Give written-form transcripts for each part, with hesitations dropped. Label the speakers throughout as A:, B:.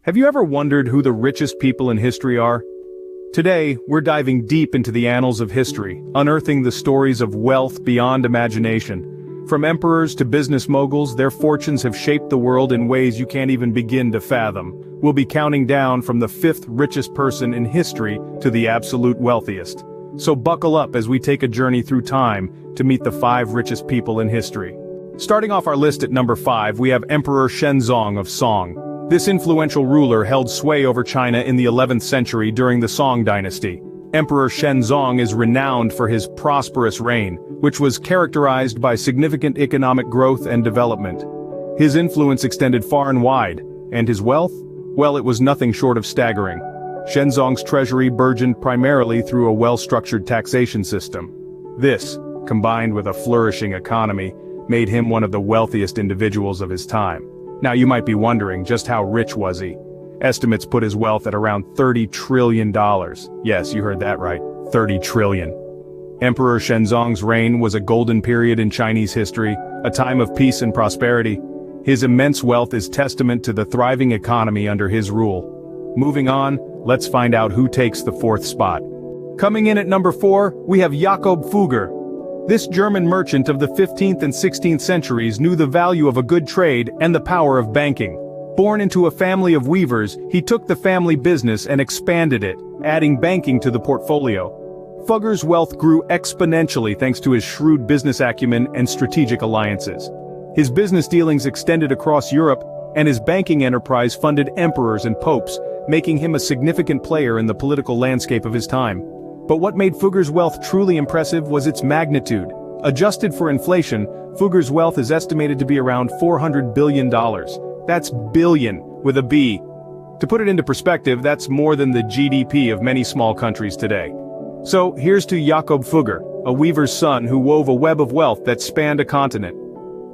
A: Have you ever wondered who the richest people in history are? Today, we're diving deep into the annals of history, unearthing the stories of wealth beyond imagination. From emperors to business moguls, their fortunes have shaped the world in ways you can't even begin to fathom. We'll be counting down from the 5th richest person in history to the absolute wealthiest. So buckle up as we take a journey through time to meet the 5 richest people in history. Starting off our list at number 5, we have Emperor Shenzong of Song. This influential ruler held sway over China in the 11th century during the Song dynasty. Emperor Shenzong is renowned for his prosperous reign, which was characterized by significant economic growth and development. His influence extended far and wide, and his wealth? Well, it was nothing short of staggering. Shenzong's treasury burgeoned primarily through a well-structured taxation system. This, combined with a flourishing economy, made him one of the wealthiest individuals of his time. Now you might be wondering, just how rich was he? Estimates put his wealth at around $30 trillion. Yes, you heard that right, 30 trillion. Emperor Shenzong's reign was a golden period in Chinese history, a time of peace and prosperity. His immense wealth is testament to the thriving economy under his rule. Moving on, let's find out who takes the 4th spot. Coming in at number 4, we have Yakob Fuger. This German merchant of the 15th and 16th centuries knew the value of a good trade and the power of banking. Born into a family of weavers, he took the family business and expanded it, adding banking to the portfolio. Fuger's wealth grew exponentially thanks to his shrewd business acumen and strategic alliances. His business dealings extended across Europe, and his banking enterprise funded emperors and popes, making him a significant player in the political landscape of his time. But what made Fuger's wealth truly impressive was its magnitude. Adjusted for inflation, Fuger's wealth is estimated to be around $400 billion. That's billion, with a B. To put it into perspective, that's more than the GDP of many small countries today. So, here's to Yakob Fuger, a weaver's son who wove a web of wealth that spanned a continent.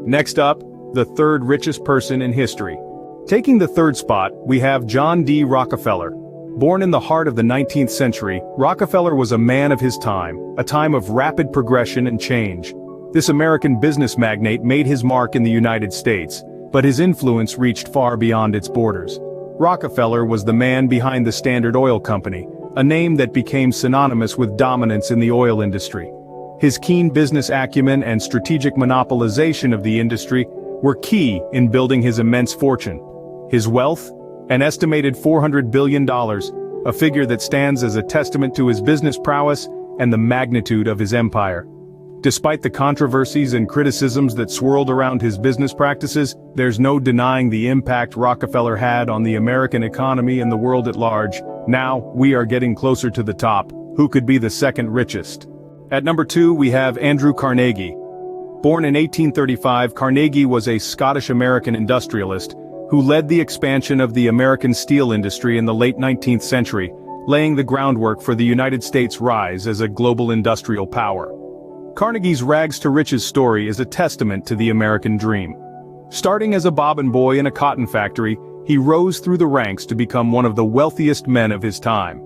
A: Next up, the 3rd richest person in history. Taking the 3rd spot, we have John D Rockefeller. Born in the heart of the 19th century, Rockefeller was a man of his time, a time of rapid progression and change. This American business magnate made his mark in the United States, but his influence reached far beyond its borders. Rockefeller was the man behind the Standard Oil Company, a name that became synonymous with dominance in the oil industry. His keen business acumen and strategic monopolization of the industry were key in building his immense fortune. His wealth? An estimated $400 billion, a figure that stands as a testament to his business prowess and the magnitude of his empire. Despite the controversies and criticisms that swirled around his business practices, there's no denying the impact Rockefeller had on the American economy and the world at large. Now, we are getting closer to the top. Who could be the 2nd richest? At number 2, we have Andrew Carnegie. Born in 1835, Carnegie was a Scottish-American industrialist who led the expansion of the American steel industry in the late 19th century, laying the groundwork for the United States' rise as a global industrial power. Carnegie's rags-to-riches story is a testament to the American dream. Starting as a bobbin boy in a cotton factory, he rose through the ranks to become one of the wealthiest men of his time.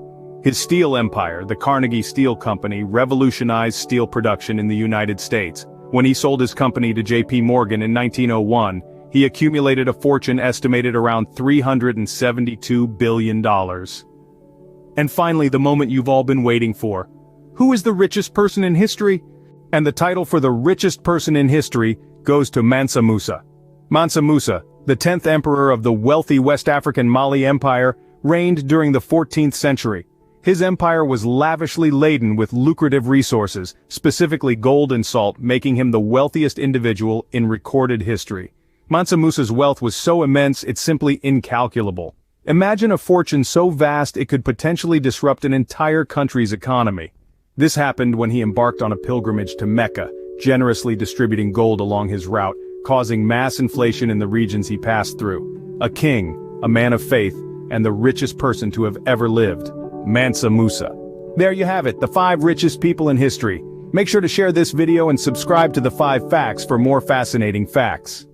A: His steel empire, the Carnegie Steel Company, revolutionized steel production in the United States. When he sold his company to J.P. Morgan in 1901, he accumulated a fortune estimated around $372 billion. And finally, the moment you've all been waiting for. Who is the richest person in history? And the title for the richest person in history goes to Mansam Musa. Mansam Musa, the 10th emperor of the wealthy West African Mali Empire, reigned during the 14th century. His empire was lavishly laden with lucrative resources, specifically gold and salt, making him the wealthiest individual in recorded history. Mansam Musa's wealth was so immense it's simply incalculable. Imagine a fortune so vast it could potentially disrupt an entire country's economy. This happened when he embarked on a pilgrimage to Mecca, generously distributing gold along his route, causing mass inflation in the regions he passed through. A king, a man of faith, and the richest person to have ever lived, Mansam Musa. There you have it, the 5 richest people in history. Make sure to share this video and subscribe to the 5 Facts for more fascinating facts.